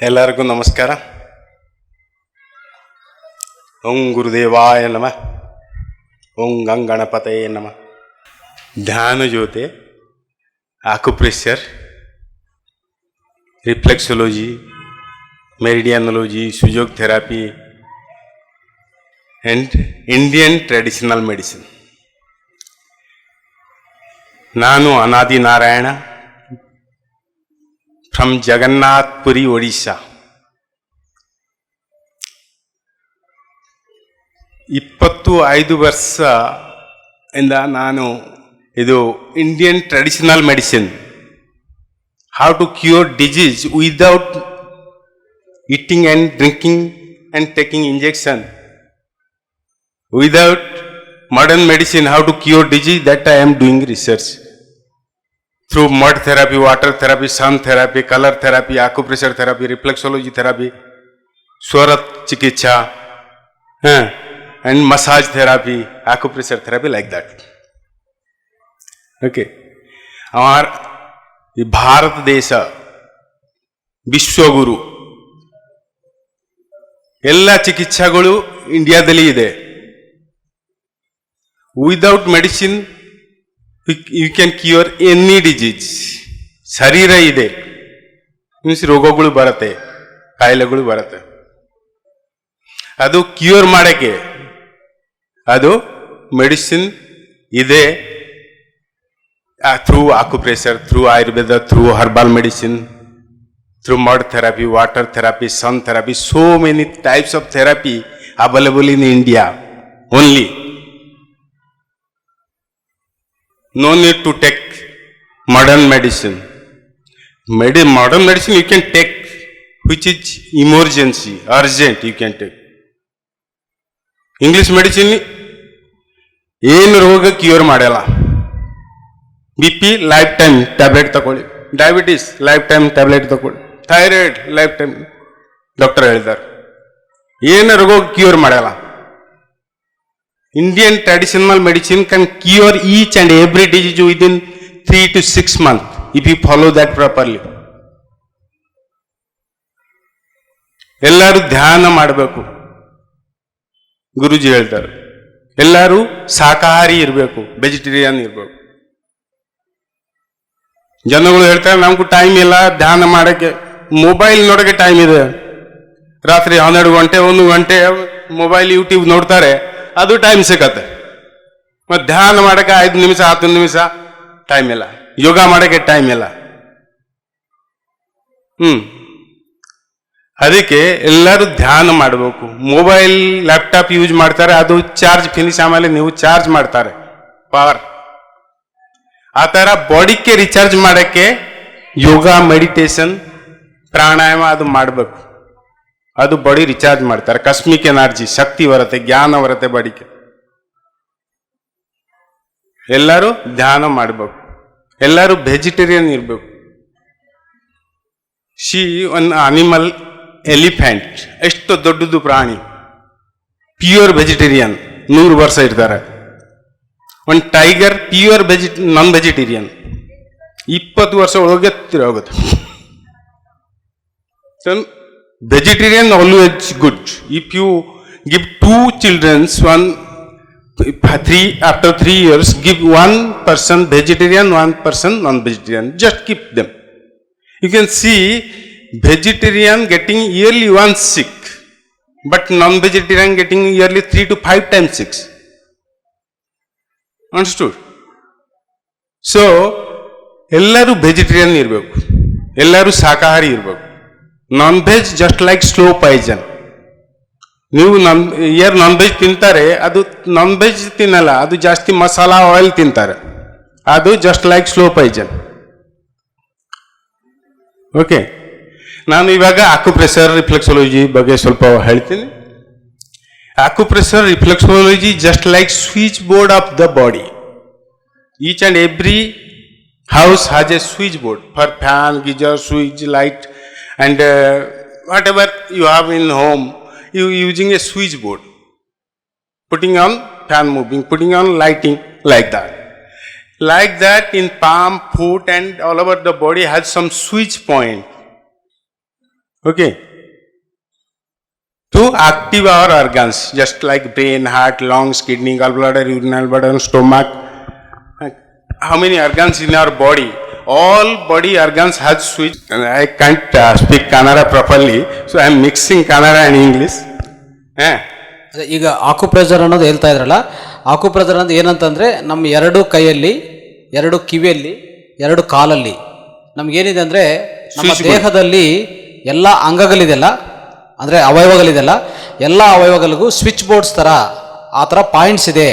ಎಲ್ಲರಿಗೂ ನಮಸ್ಕಾರ. ಓಂ ಗುರುದೇವಾಯ ನಮಃ. ಓಂ ಗಣಪತಯೇ ನಮಃ. ಧ್ಯಾನ ಜೊತೆ acupressure, reflexology, meridianology, Sujok therapy and Indian traditional medicine. ನಾನು ಅನಾದಿ ನಾರಾಯಣ ಫ್ರಮ್ ಜಗನ್ನಾಥ್ಪುರಿ, ಒಡಿಶಾ. 25 ವರ್ಷದಿಂದ ನಾನು ಇದು Indian traditional medicine, how to cure disease without eating and drinking and taking injection, without modern medicine, how to cure disease, that I am doing research. Through mud therapy, water therapy, sun therapy, color therapy, acupressure therapy, reflexology therapy, swarat chikitsa, and massage therapy, acupressure therapy, like that. Okay. Our Bharat Desha, Vishwaguru, ಎಲ್ಲ ಚಿಕಿತ್ಸೆಗಳು ಇಂಡಿಯಾದಲ್ಲಿ ಇದೆ. Without medicine you can cure any disease. ಶರೀರ ಇದೆ means ರೋಗಗಳು ಬರುತ್ತೆ, ಕಾಯಿಲೆಗಳು ಬರುತ್ತೆ. ಅದು ಕ್ಯೂರ್ ಮಾಡೋಕ್ಕೆ ಅದು ಮೆಡಿಸಿನ್ ಇದೆ. Through acupressure, through Ayurveda, through herbal medicine, through mud therapy, water therapy, sun therapy, so many types of therapy available in India only. No need to take modern medicine. Modern medicine you can take which is emergency, urgent you can take. English medicine ಏನು ರೋಗ cure ಮಾಡಲ್ಲ. BP life time tablet ತಗೊಳ್ಳಿ, diabetes life time tablet ತಗೊಳ್ಳಿ, thyroid life time doctor ಹೇಳಿದ್ದಾರೆ. ಏನು ರೋಗ cure ಮಾಡಲ್ಲ. Indian traditional medicine can cure each and every disease within 3 to 6 months if you follow that properly. ಎಲ್ಲರೂ ಧ್ಯಾನ ಮಾಡಬೇಕು, ಗುರುಜಿ ಹೇಳ್ತಾರೆ. ಎಲ್ಲರೂ ಶಾಕಾಹಾರಿ ಇರಬೇಕು, ವೆಜಿಟೇರಿಯನ್ ಇರಬೇಕು. ಜನಗಳು ಹೇಳ್ತಾರೆ ನಮಗೂ ಟೈಮ್ ಇಲ್ಲ ಧ್ಯಾನ ಮಾಡೋಕ್ಕೆ, ಮೊಬೈಲ್ ನೋಡೋಕ್ಕೆ ಟೈಮ್ ಇದೆ. ರಾತ್ರಿ 12 ಗಂಟೆ 1 ಗಂಟೆ ಮೊಬೈಲ್ ಯೂಟ್ಯೂಬ್ ನೋಡ್ತಾರೆ, ಅದು ಟೈಮ್ ಸಿಗತ್ತೆ. ಮತ್ತು ಧ್ಯಾನ ಮಾಡೋಕ್ಕೆ 5 ನಿಮಿಷ 10 ನಿಮಿಷ ಟೈಮ್ ಇಲ್ಲ, ಯೋಗ ಮಾಡೋಕ್ಕೆ ಟೈಮ್ ಇಲ್ಲ. ಅದಕ್ಕೆ ಎಲ್ಲರೂ ಧ್ಯಾನ ಮಾಡಬೇಕು. ಮೊಬೈಲ್ ಲ್ಯಾಪ್ಟಾಪ್ ಯೂಸ್ ಮಾಡ್ತಾರೆ, ಅದು ಚಾರ್ಜ್ ಫಿನಿಶ್ ಆಮೇಲೆ ನೀವು ಚಾರ್ಜ್ ಮಾಡ್ತಾರೆ ಪವರ್. ಆ ಥರ ಬಾಡಿಗೆ ರಿಚಾರ್ಜ್ ಮಾಡೋಕ್ಕೆ ಯೋಗ, ಮೆಡಿಟೇಷನ್, ಪ್ರಾಣಾಯಾಮ ಅದು ಮಾಡಬೇಕು. ಅದು ಬಾಡಿ ರಿಚಾರ್ಜ್ ಮಾಡ್ತಾರೆ. ಕಾಸ್ಮಿಕ್ ಎನರ್ಜಿ, ಶಕ್ತಿ ಬರುತ್ತೆ, ಜ್ಞಾನ ಬರುತ್ತೆ ಬಾಡಿಗೆ. ಎಲ್ಲರೂ ಧ್ಯಾನ ಮಾಡಬೇಕು. ಎಲ್ಲರೂ ವೆಜಿಟೇರಿಯನ್ ಇರಬೇಕು. ಒಂದು ಅನಿಮಲ್ ಎಲಿಫೆಂಟ್ ಎಷ್ಟು ದೊಡ್ಡದು ಪ್ರಾಣಿ, ಪ್ಯೂರ್ ವೆಜಿಟೇರಿಯನ್ 100 ವರ್ಷ ಇರ್ತಾರೆ. ಒಂದು ಟೈಗರ್ ಪ್ಯೂರ್ ನಾನ್ ವೆಜಿಟೇರಿಯನ್ 20 ವರ್ಷ ಒಳಗೆ ಹೋಗುತ್ತೆ. Vegetarian always good. If you give 2 children, after 3 years, give 1 person vegetarian, 1 person non-vegetarian. Just keep them. You can see vegetarian getting yearly 1 sick, but non-vegetarian getting yearly 3 to 5 times sick. Understood? So, ಎಲ್ಲರೂ vegetarian ಇರಬೇಕು, ಎಲ್ಲರೂ ಶಾಕಾಹಾರಿ ಇರಬೇಕು. Non veg just like slow Poisson. ನೀವು non veg ತಿಂತಾರೆ, ಅದು non veg ತಿನ್ನಲ್ಲ, ಅದು ಜಾಸ್ತಿ ಮಸಾಲಾ ಆಯಿಲ್ ತಿಂತಾರೆ, ಅದು just like slow Poisson. Okay, ನಾನು ಇವಾಗ ಆಕ್ಯುಪ್ರೆಷರ್ ರಿಫ್ಲೆಕ್ಸಾಲಜಿ ಬಗ್ಗೆ ಸ್ವಲ್ಪ ಹೇಳ್ತೀನಿ. Acupressure reflexology just like switch board of the body. Each and every house has a switchboard for fan, geyser, switch, light, and whatever you have in home, you using a switchboard. Putting on fan moving, putting on lighting, like that. Like that, in palm, foot, and all over the body has some switch point. Okay. To active our organs, just like brain, heart, lungs, kidney, gallbladder, urinary bladder, stomach. How many organs in our body? All body organs have switch. I can't speak Kannada properly, so I am mixing Kannada and English. ಈಗ acupressure ಅನ್ನೋದು ಹೇಳ್ತಾ ಇದ್ರಲ್ಲ, acupressure ಅನ್ನೋದು ಏನಂತಂದರೆ ನಮ್ಮ ಎರಡು ಕೈಯಲ್ಲಿ, ಎರಡು ಕಿವಿಯಲ್ಲಿ, ಎರಡು ಕಾಲಲ್ಲಿ ನಮಗೇನಿದೆ ಅಂದರೆ ನಮ್ಮ ದೇಹದಲ್ಲಿ ಎಲ್ಲ ಅಂಗಗಳಿದೆಯಲ್ಲ, ಅಂದರೆ ಅವಯವಗಳಿದೆಯಲ್ಲ, ಎಲ್ಲ ಅವಯವಗಳಿಗೂ ಸ್ವಿಚ್ ಬೋರ್ಡ್ಸ್ ಥರ ಆ ಥರ ಪಾಯಿಂಟ್ಸ್ ಇದೆ,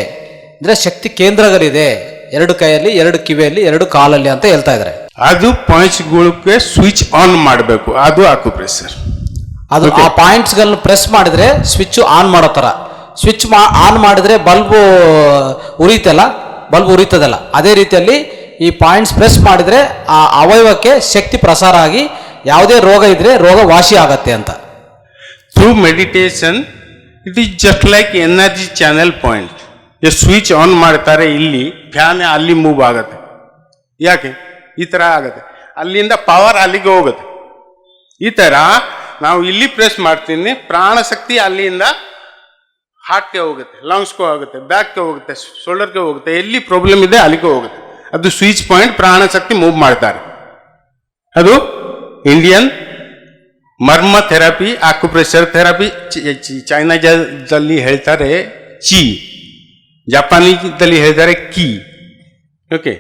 ಅಂದರೆ ಶಕ್ತಿ ಕೇಂದ್ರಗಳಿದೆ ಎರಡು ಕೈಯಲ್ಲಿ, ಎರಡು ಕಿವಿಯಲ್ಲಿ, ಎರಡು ಕಾಲಲ್ಲಿ ಅಂತ ಹೇಳ್ತಾ ಇದ್ದಾರೆ. ಅದು ಪಾಯಿಂಟ್ಸ್ಗಳಿಗೆ ಸ್ವಿಚ್ ಆನ್ ಮಾಡಬೇಕು, ಅದು ಆಕ್ಯುಪ್ರೆಷರ್. ಅದು ಆ ಪಾಯಿಂಟ್ಸ್ಗಳನ್ನ ಪ್ರೆಸ್ ಮಾಡಿದ್ರೆ ಸ್ವಿಚ್ ಆನ್ ಮಾಡೋ ಥರ. ಸ್ವಿಚ್ ಆನ್ ಮಾಡಿದ್ರೆ ಬಲ್ಬ್ ಉರಿತದಲ್ಲ, ಅದೇ ರೀತಿಯಲ್ಲಿ ಈ ಪಾಯಿಂಟ್ಸ್ ಪ್ರೆಸ್ ಮಾಡಿದ್ರೆ ಆ ಅವಯವಕ್ಕೆ ಶಕ್ತಿ ಪ್ರಸಾರ ಆಗಿ ಯಾವುದೇ ರೋಗ ಇದ್ರೆ ರೋಗ ವಾಸಿ ಆಗತ್ತೆ ಅಂತ. Through meditation it is just like energy channel point. Switch on ಮಾಡ್ತಾರೆ, ಇಲ್ಲಿ ಫ್ಯಾನ್ ಅಲ್ಲಿ ಮೂವ್ ಆಗುತ್ತೆ. ಯಾಕೆ ಈ ಥರ ಆಗುತ್ತೆ? ಅಲ್ಲಿಂದ ಪವರ್ ಅಲ್ಲಿಗೆ ಹೋಗುತ್ತೆ. ಈ ಥರ ನಾವು ಇಲ್ಲಿ ಪ್ರೆಸ್ ಮಾಡ್ತೀನಿ, ಪ್ರಾಣಶಕ್ತಿ ಅಲ್ಲಿಂದ ಹಾರ್ಟ್ಗೆ ಹೋಗುತ್ತೆ, ಲಂಗ್ಸ್ಗೆ ಹೋಗುತ್ತೆ, ಬ್ಯಾಕ್ಗೆ ಹೋಗುತ್ತೆ, ಶೋಲ್ಡರ್ಗೆ ಹೋಗುತ್ತೆ, ಎಲ್ಲಿ ಪ್ರಾಬ್ಲಮ್ ಇದೆ ಅಲ್ಲಿಗೆ ಹೋಗುತ್ತೆ. ಅದು ಸ್ವಿಚ್ ಪಾಯಿಂಟ್, ಪ್ರಾಣಶಕ್ತಿ ಮೂವ್ ಮಾಡ್ತಾರೆ. ಅದು ಇಂಡಿಯನ್ ಮರ್ಮ ಥೆರಪಿ, ಆಕ್ಯುಪ್ರೆಷರ್ ಥೆರಪಿ. ಚೈನಾದಲ್ಲಿ ಹೇಳ್ತಾರೆ ಚಿ, ಜಪಾನೀದಲ್ಲಿ ಹೇಳ್ತಾರೆ ಕಿ. ಓಕೆ,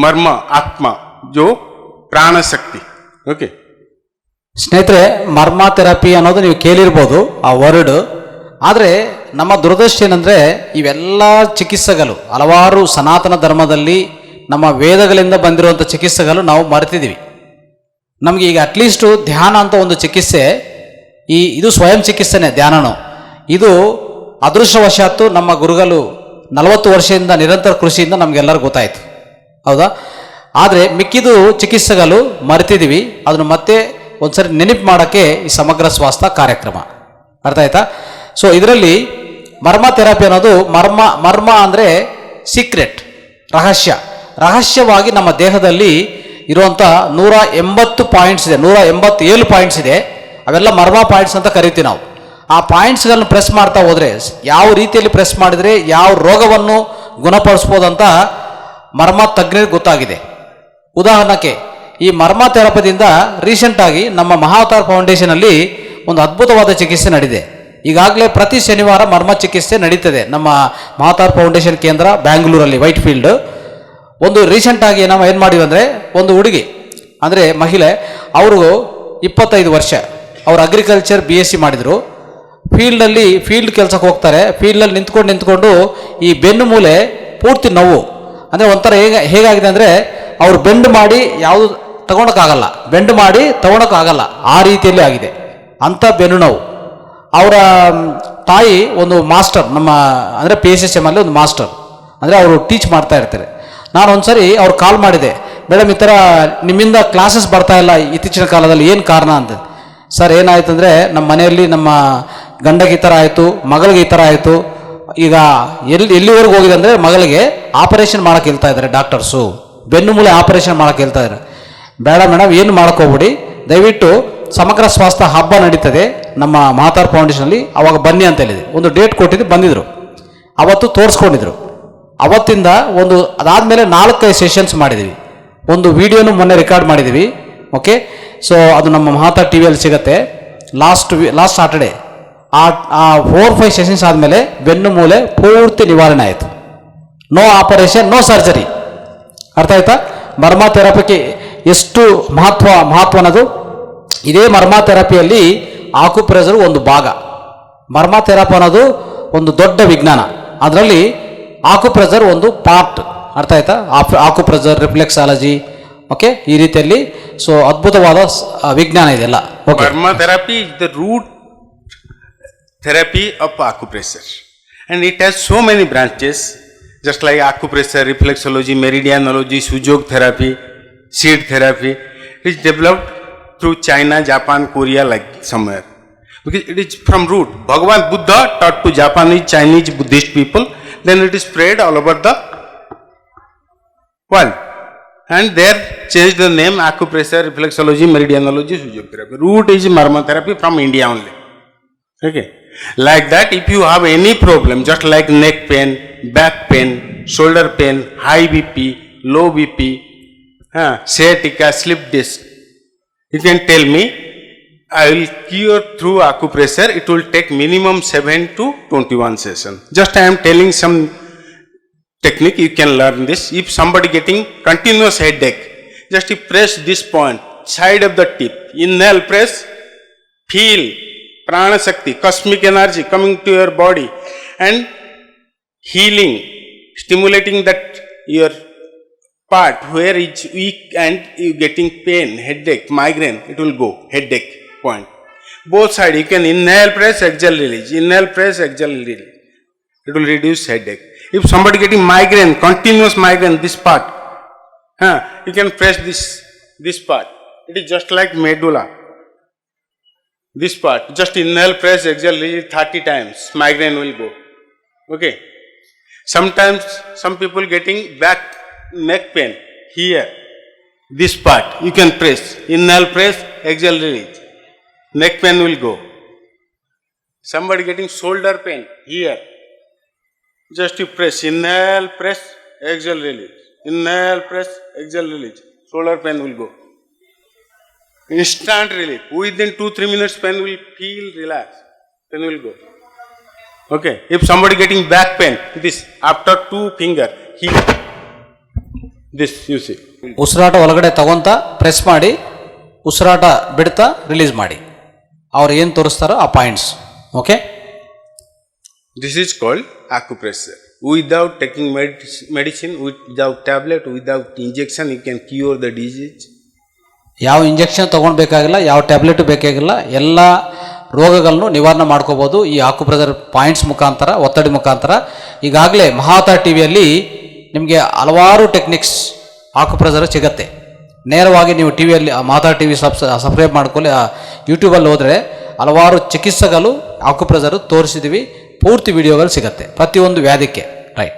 ಮರ್ಮ ಆತ್ಮ, ಜೋ ಪ್ರಾಣಶಕ್ತಿ. ಓಕೆ ಸ್ನೇಹಿತರೆ, ಮರ್ಮ ಥೆರಪಿ ಅನ್ನೋದು ನೀವು ಕೇಳಿರ್ಬೋದು ಆ ವರ್ಡ್. ಆದರೆ ನಮ್ಮ ದುರದೃಷ್ಟ ಏನಂದರೆ ಇವೆಲ್ಲ ಚಿಕಿತ್ಸೆಗಳು ಹಲವಾರು ಸನಾತನ ಧರ್ಮದಲ್ಲಿ ನಮ್ಮ ವೇದಗಳಿಂದ ಬಂದಿರುವಂಥ ಚಿಕಿತ್ಸೆಗಳು ನಾವು ಮರೆತಿದ್ದೀವಿ. ನಮಗೆ ಈಗ ಅಟ್ಲೀಸ್ಟು ಧ್ಯಾನ ಅಂತ ಒಂದು ಚಿಕಿತ್ಸೆ, ಇದು ಸ್ವಯಂ ಚಿಕಿತ್ಸೆನೇ ಧ್ಯಾನನು. ಇದು ಅದೃಷ್ಟವಶಾತ್ತು ನಮ್ಮ ಗುರುಗಳು 40 ವರ್ಷದಿಂದ ನಿರಂತರ ಕೃಷಿಯಿಂದ ನಮಗೆಲ್ಲರಿಗೂ ಗೊತ್ತಾಯಿತು, ಹೌದಾ? ಆದರೆ ಮಿಕ್ಕಿದು ಚಿಕಿತ್ಸೆಗಳು ಮರೆತಿದ್ದೀವಿ. ಅದನ್ನು ಮತ್ತೆ ಒಂದ್ಸರಿ ನೆನಪು ಮಾಡೋಕ್ಕೆ ಈ ಸಮಗ್ರ ಸ್ವಾಸ್ಥ್ಯ ಕಾರ್ಯಕ್ರಮ, ಅರ್ಥ ಆಯ್ತಾ? ಸೊ ಇದರಲ್ಲಿ ಮರ್ಮ ಥೆರಪಿ ಅನ್ನೋದು, ಮರ್ಮ ಅಂದರೆ ಸೀಕ್ರೆಟ್, ರಹಸ್ಯವಾಗಿ ನಮ್ಮ ದೇಹದಲ್ಲಿ ಇರುವಂಥ 180 ಪಾಯಿಂಟ್ಸ್ ಇದೆ, 187 ಪಾಯಿಂಟ್ಸ್ ಇದೆ. ಅವೆಲ್ಲ ಮರ್ಮ ಪಾಯಿಂಟ್ಸ್ ಅಂತ ಕರಿತೀವಿ ನಾವು. ಆ ಪಾಯಿಂಟ್ಸ್ಗಳನ್ನ ಪ್ರೆಸ್ ಮಾಡ್ತಾ ಹೋದರೆ, ಯಾವ ರೀತಿಯಲ್ಲಿ ಪ್ರೆಸ್ ಮಾಡಿದರೆ ಯಾವ ರೋಗವನ್ನು ಗುಣಪಡಿಸ್ಬೋದಂತ ಮರ್ಮ ತಜ್ಞರಿಗೆ ಗೊತ್ತಾಗಿದೆ. ಉದಾಹರಣೆಗೆ ಈ ಮರ್ಮ ಥೆರಪಿದಿಂದ ರೀಸೆಂಟಾಗಿ ನಮ್ಮ ಮಹಾವತಾರ್ ಫೌಂಡೇಶನಲ್ಲಿ ಒಂದು ಅದ್ಭುತವಾದ ಚಿಕಿತ್ಸೆ ನಡೆದಿದೆ. ಈಗಾಗಲೇ ಪ್ರತಿ ಶನಿವಾರ ಮರ್ಮ ಚಿಕಿತ್ಸೆ ನಡೀತದೆ ನಮ್ಮ ಮಹಾವತಾರ್ ಫೌಂಡೇಶನ್ ಕೇಂದ್ರ ಬ್ಯಾಂಗ್ಳೂರಲ್ಲಿ, ವೈಟ್ ಫೀಲ್ಡ್. ಒಂದು ರೀಸೆಂಟಾಗಿ ನಾವು ಏನು ಮಾಡಿದ್ವಿ ಅಂದರೆ, ಒಂದು ಹುಡುಗಿ ಅಂದರೆ ಮಹಿಳೆ, ಅವರು 25 ವರ್ಷ, ಅವರು ಅಗ್ರಿಕಲ್ಚರ್ BSc ಮಾಡಿದರು. ಫೀಲ್ಡ್ ಕೆಲಸಕ್ಕೆ ಹೋಗ್ತಾರೆ. ಫೀಲ್ಡಲ್ಲಿ ನಿಂತ್ಕೊಂಡು ಈ ಬೆನ್ನು ಮೂಲೆ ಪೂರ್ತಿ ನೋವು, ಅಂದರೆ ಒಂಥರ ಹೇಗಾಗಿದೆ ಅಂದರೆ, ಅವ್ರು ಬೆಂಡ್ ಮಾಡಿ ಯಾವುದು ತಗೊಳಕ್ಕಾಗಲ್ಲ, ಆ ರೀತಿಯಲ್ಲಿ ಆಗಿದೆ ಅಂಥ ಬೆನ್ನು ನೋವು. ಅವರ ತಾಯಿ ಒಂದು ಮಾಸ್ಟರ್, ನಮ್ಮ ಅಂದರೆ PSSM ಅಲ್ಲಿ ಒಂದು ಮಾಸ್ಟರ್, ಅಂದರೆ ಅವರು ಟೀಚ್ ಮಾಡ್ತಾ ಇರ್ತಾರೆ. ನಾನು ಒಂದ್ಸರಿ ಅವ್ರು ಕಾಲ್ ಮಾಡಿದೆ, ಮೇಡಮ್ ಈ ಥರ ನಿಮ್ಮಿಂದ ಕ್ಲಾಸಸ್ ಬರ್ತಾ ಇಲ್ಲ ಇತ್ತೀಚಿನ ಕಾಲದಲ್ಲಿ, ಏನು ಕಾರಣ ಅಂತ. ಸರ್ ಏನಾಯ್ತು ಅಂದರೆ, ನಮ್ಮ ಮನೆಯಲ್ಲಿ ನಮ್ಮ ಗಂಡಗೆ ಈ ಥರ ಆಯಿತು, ಮಗಳಿಗೆ ಈ ಥರ ಆಯಿತು. ಈಗ ಎಲ್ಲಿವರೆಗೂ ಹೋಗಿದೆ ಅಂದರೆ, ಮಗಳಿಗೆ ಆಪರೇಷನ್ ಮಾಡೋಕೆ ಹೇಳ್ತಾ ಇದ್ದಾರೆ ಡಾಕ್ಟರ್ಸು, ಬೆನ್ನು ಮೂಳೆ ಆಪರೇಷನ್ ಮಾಡೋಕೆ ಹೇಳ್ತಾ ಇದ್ದಾರೆ. ಬೇಡ ಮೇಡಮ್, ಏನು ಮಾಡೋಕ್ಕೋಗ್ಬಿಡಿ, ದಯವಿಟ್ಟು ಸಮಗ್ರ ಸ್ವಾಸ್ಥ್ಯ ಹಬ್ಬ ನಡೀತದೆ ನಮ್ಮ ಮಹಾವತಾರ್ ಫೌಂಡೇಶನಲ್ಲಿ, ಅವಾಗ ಬನ್ನಿ ಅಂತ ಹೇಳಿದೆ. ಒಂದು ಡೇಟ್ ಕೊಟ್ಟಿದ್ದು, ಬಂದಿದ್ರು, ಅವತ್ತು ತೋರಿಸ್ಕೊಂಡಿದ್ರು. ಅವತ್ತಿಂದ ಅದಾದಮೇಲೆ 4-5 ಸೆಷನ್ಸ್ ಮಾಡಿದ್ದೀವಿ. ಒಂದು ವಿಡಿಯೋನು ಮೊನ್ನೆ ರೆಕಾರ್ಡ್ ಮಾಡಿದ್ದೀವಿ. ಓಕೆ, ಸೊ ಅದು ನಮ್ಮ ಮಹಾವತಾರ್ TVಯಲ್ಲಿ ಸಿಗುತ್ತೆ. ಲಾಸ್ಟ್ ಸಾಟರ್ಡೆ ಆ 4-5 ಸೆಷನ್ಸ್ ಆದಮೇಲೆ ಬೆನ್ನು ಮೂಲೆ ಪೂರ್ತಿ ನಿವಾರಣೆ ಆಯಿತು. No operation, no surgery. ಅರ್ಥ ಆಯ್ತಾ? ಮರ್ಮ ಥೆರಪಿಗೆ ಎಷ್ಟು ಮಹತ್ವ ಅನ್ನೋದು. ಇದೇ ಮರ್ಮ ಥೆರಪಿಯಲ್ಲಿ ಆಕ್ಯುಪ್ರೆಷರ್ ಒಂದು ಭಾಗ. ಮರ್ಮ ಥೆರಪಿ ಅನ್ನೋದು ಒಂದು ದೊಡ್ಡ ವಿಜ್ಞಾನ, ಅದರಲ್ಲಿ ಆಕ್ಯುಪ್ರೆಷರ್ ಒಂದು ಪಾರ್ಟ್. ಅರ್ಥ ಆಯ್ತಾ? ಆಕ್ಯುಪ್ರೆಷರ್, ರಿಫ್ಲೆಕ್ಸಾಲಜಿ, ಓಕೆ, ಈ ರೀತಿಯಲ್ಲಿ ಸೊ ಅದ್ಭುತವಾದ ವಿಜ್ಞಾನ ಇದೆಲ್ಲ. Okay, Burma therapy is the root therapy of acupressure, and it has so many branches, just like acupressure, reflexology, meridianology, sujok therapy, seed therapy. It is developed through China, Japan, Korea, like somewhere, because it is from root. Bhagavan Buddha taught to Japanese, Chinese, Buddhist people, then it is spread all over the world, and there changed the name acupressure, reflexology, meridianology, sujok therapy. Root is Burma therapy from India only. Okay, like that, if you have any problem, just like neck pain, back pain, shoulder pain, high BP, low BP, sciatica, slip disc, you can tell me. I will cure through acupressure. It will take minimum 7 to 21 sessions. Just I am telling some technique, you can learn this. If somebody getting continuous headache, just you press this point, side of the tip, inhale, press, feel prana shakti, cosmic energy coming to your body and healing, stimulating that your part where it's weak and you getting pain, headache, migraine, it will go, headache point. Both sides, you can inhale, press, exhale, release, inhale, press, exhale, release. It will reduce headache. If somebody getting migraine, continuous migraine, this part, you can press this part. It is just like medulla. This part, just inhale, press, exhale, release 30 times, migraine will go. Okay. Sometimes some people getting back neck pain here. This part, you can press, inhale, press, exhale, release. Neck pain will go. Somebody getting shoulder pain here. Just you press, inhale, press, exhale, release. Inhale, press, exhale, release. Shoulder pain will go. Instant relief. Within 2-3 minutes, pain will feel relaxed. Pain will go. Okay. If somebody getting back pain, this after 2 finger here. This you see. ಉಸಿರಾಟ ಒಳಗಡೆ ತಗೊಂತ press ಮಾಡಿ ಉಸಿರಾಟ ಬಿಡ್ತಾ release ಮಾಡಿ ಅವ್ರು ಏನು ತೋರಿಸ್ತಾರೋ ಆ points. Okay, This is called acupressure. Without taking medicine, without tablet, without injection, you can cure the disease. ಯಾವ ಇಂಜೆಕ್ಷನ್ ತೊಗೊಳ್ಬೇಕಾಗಿಲ್ಲ, ಯಾವ ಟ್ಯಾಬ್ಲೆಟು ಬೇಕಾಗಿಲ್ಲ, ಎಲ್ಲ ರೋಗಗಳನ್ನು ನಿವಾರಣೆ ಮಾಡ್ಕೋಬೋದು ಈ ಆಕ್ಯುಪ್ರೆಷರ್ ಪಾಯಿಂಟ್ಸ್ ಮುಖಾಂತರ, ಒತ್ತಡಿ ಮುಖಾಂತರ. ಈಗಾಗಲೇ ಮಹಾವತಾರ್ ಟಿ ವಿಯಲ್ಲಿ ನಿಮಗೆ ಹಲವಾರು ಟೆಕ್ನಿಕ್ಸ್ ಆಕ್ಯುಪ್ರೆಷರ್ ಸಿಗತ್ತೆ. ನೇರವಾಗಿ ನೀವು ಟಿ ವಿಯಲ್ಲಿ ಮಹಾವತಾರ್ ಟಿ ವಿ ಸಬ್ಸ್ಕ್ರೈಬ್ ಮಾಡ್ಕೊಳ್ಳಿ. ಯೂಟ್ಯೂಬಲ್ಲಿ ಹೋದರೆ ಹಲವಾರು ಚಿಕಿತ್ಸೆಗಳು ಆಕ್ಯುಪ್ರೆಷರ್ ತೋರಿಸಿದ್ದೀವಿ, ಪೂರ್ತಿ ವಿಡಿಯೋಗಳು ಸಿಗತ್ತೆ ಪ್ರತಿಯೊಂದು ವ್ಯಾಧಿಗೆ. Right.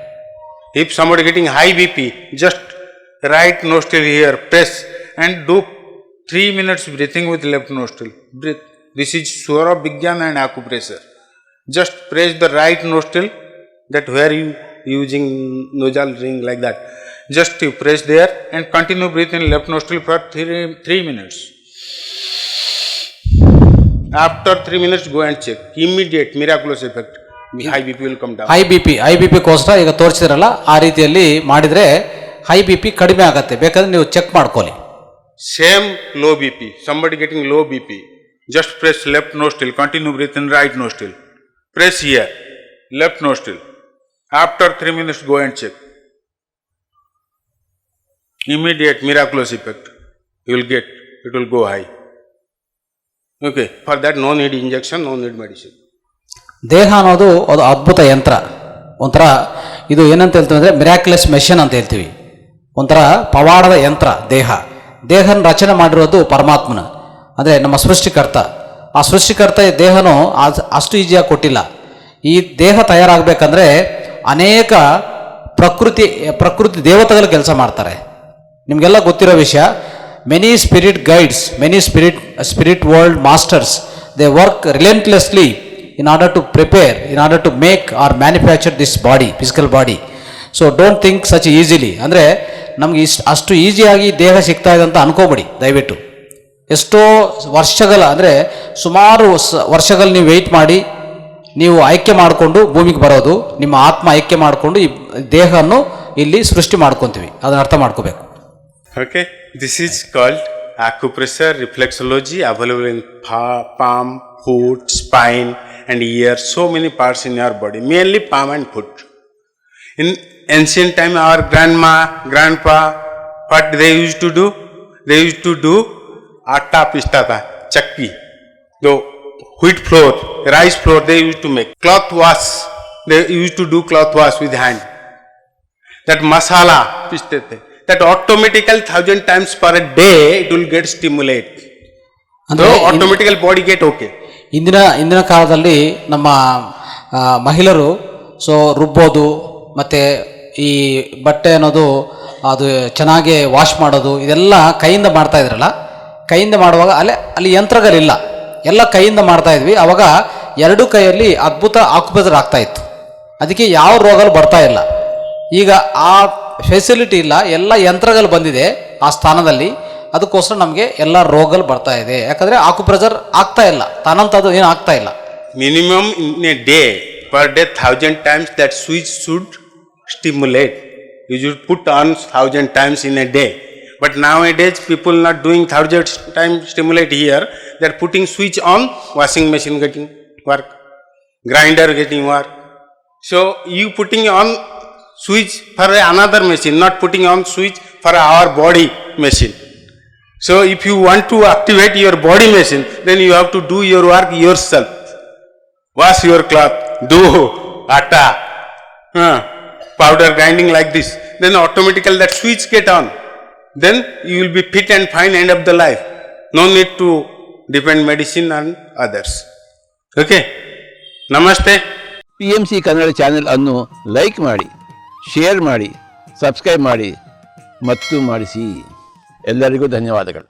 If somebody getting high BP, just right nostril here, press and do 3 minutes breathing with left nostril. Breathe. This is Swara Vigyan and acupressure. Just press the right nostril, that where you using nasal ring like that. Just you press there and continue breathing in left nostril for 3 minutes. After 3 minutes, go and check. Immediate miraculous effect. High BP will come down. High B ಪಿಗೋಸ್ಕರ ಈಗ ತೋರಿಸಿದ್ರಲ್ಲ ಆ ರೀತಿಯಲ್ಲಿ ಮಾಡಿದರೆ high B P ಕಡಿಮೆ ಆಗುತ್ತೆ. ಬೇಕಾದ್ರೆ ನೀವು ಚೆಕ್ ಮಾಡ್ಕೊಳ್ಳಿ. Same low BP. Somebody getting low BP. Just press left nostril. Continue breathe in right nostril. Press here. Left nostril. After 3 minutes, go and check. Immediate miraculous effect. You will get. It will go high. Okay. For that, no need injection, no need medicine. ದೇಹ ಅನ್ನೋದು ಅದು ಅದ್ಭುತ ಯಂತ್ರ. ಒಂಥರ ಇದು ಏನಂತ ಹೇಳ್ತೀವಿ ಅಂದರೆ ಮಿರಾಕ್ಯುಲಸ್ ಮೆಷಿನ್ ಅಂತ ಹೇಳ್ತೀವಿ. ಒಂಥರ ಪವಾಡದ ಯಂತ್ರ ದೇಹ. ದೇಹನ ರಚನೆ ಮಾಡಿರೋದು ಪರಮಾತ್ಮನ, ಅಂದರೆ ನಮ್ಮ ಸೃಷ್ಟಿಕರ್ತ. ಆ ಸೃಷ್ಟಿಕರ್ತ ದೇಹನೂ ಅಷ್ಟು ಈಜಿಯಾಗಿ ಕೊಟ್ಟಿಲ್ಲ. ಈ ದೇಹ ತಯಾರಾಗಬೇಕಂದ್ರೆ ಅನೇಕ ಪ್ರಕೃತಿ ದೇವತೆಗಳು ಕೆಲಸ ಮಾಡ್ತಾರೆ. ನಿಮಗೆಲ್ಲ ಗೊತ್ತಿರೋ ವಿಷಯ. Many spirit guides, many spirit world masters, they work relentlessly in order to prepare, in order to make or manufacture this body, physical body. So don't think such easily. ಅಂದರೆ ನಮಗೆ ಅಷ್ಟು ಈಸಿಯಾಗಿ ದೇಹ ಸಿಗ್ತಾ ಇದೆ ಅಂತ ಅನ್ಕೋಬೇಡಿ ದಯವಿಟ್ಟು. ಎಷ್ಟೋ ವರ್ಷಗಳ ಅಂದರೆ ಸುಮಾರು ವರ್ಷಗಳು ನೀವು ವೆಯ್ಟ್ ಮಾಡಿ ನೀವು ಆಯ್ಕೆ ಮಾಡಿಕೊಂಡು ಭೂಮಿಗೆ ಬರೋದು, ನಿಮ್ಮ ಆತ್ಮ ಆಯ್ಕೆ ಮಾಡಿಕೊಂಡು ಈ ದೇಹವನ್ನು ಇಲ್ಲಿ ಸೃಷ್ಟಿ ಮಾಡ್ಕೊತೀವಿ. ಅದನ್ನು ಅರ್ಥ ಮಾಡ್ಕೋಬೇಕು. Okay. This is called acupressure, reflexology, available in palm, foot, spine and ear, so many parts in your body, mainly palm and foot. In ancient time, our grandma, grandpa, what they used to do, they used to do atta pistata, chakki, the wheat flour, rice flour they used to make. Cloth wash, they used to do cloth wash with hand. That masala pistete, that automatical 1,000 times per day it will get stimulate. So automatically body get okay. ಇಂದಿನ ಕಾಲದಲ್ಲಿ ನಮ್ಮ ಮಹಿಳೆಯರು so ರುಬ್ಬೋದು ಮತ್ತು ಈ ಬಟ್ಟೆ ಅನ್ನೋದು ಅದು ಚೆನ್ನಾಗಿ ವಾಶ್ ಮಾಡೋದು ಇದೆಲ್ಲ ಕೈಯಿಂದ ಮಾಡ್ತಾ ಇದ್ರಲ್ಲ. ಕೈಯಿಂದ ಮಾಡುವಾಗ ಅಲ್ಲಿ ಯಂತ್ರಗಳಿಲ್ಲ, ಎಲ್ಲ ಕೈಯಿಂದ ಮಾಡ್ತಾ ಇದ್ವಿ. ಅವಾಗ ಎರಡು ಕೈಯಲ್ಲಿ ಅದ್ಭುತ ಆಕ್ಯುಪ್ರೆಷರ್ ಆಗ್ತಾ ಇತ್ತು, ಅದಕ್ಕೆ ಯಾವ ರೋಗಗಳು ಬರ್ತಾ ಇಲ್ಲ. ಈಗ ಆ ಫೆಸಿಲಿಟಿ ಇಲ್ಲ, ಎಲ್ಲ ಯಂತ್ರಗಳು ಬಂದಿದೆ ಆ ಸ್ಥಾನದಲ್ಲಿ, ಅದಕ್ಕೋಸ್ಕರ ನಮಗೆ ಎಲ್ಲ ರೋಗಗಳು ಬರ್ತಾ ಇದೆ. ಯಾಕಂದರೆ ಆಕ್ಯುಪ್ರೆಷರ್ ಆಗ್ತಾ ಇಲ್ಲ, ತಾನಂತದ್ದು ಏನು ಆಗ್ತಾ ಇಲ್ಲ. Minimum in a day, per day 1,000 times that switch should stimulate. You should put on 1,000 times in a day. But nowadays people not doing 1,000 times stimulate here. They are putting switch on, washing machine getting work, grinder getting work. So you putting on switch for another machine, not putting on switch for our body machine. So if you want to activate your body machine, then you have to do your work yourself. Wash your cloth, do atta, powder grinding like this. Then automatically that switch get on. Then you will be fit and fine end of the life. No need to depend medicine on others. Okay? Namaste. PMC Kannada channel ಅನ್ನು like ಮಾಡಿ, share ಮಾಡಿ, subscribe ಮಾಡಿ ಮತ್ತು ಮಾಡಿಸಿ. ಎಲ್ಲರಿಗೂ ಧನ್ಯವಾದಗಳು.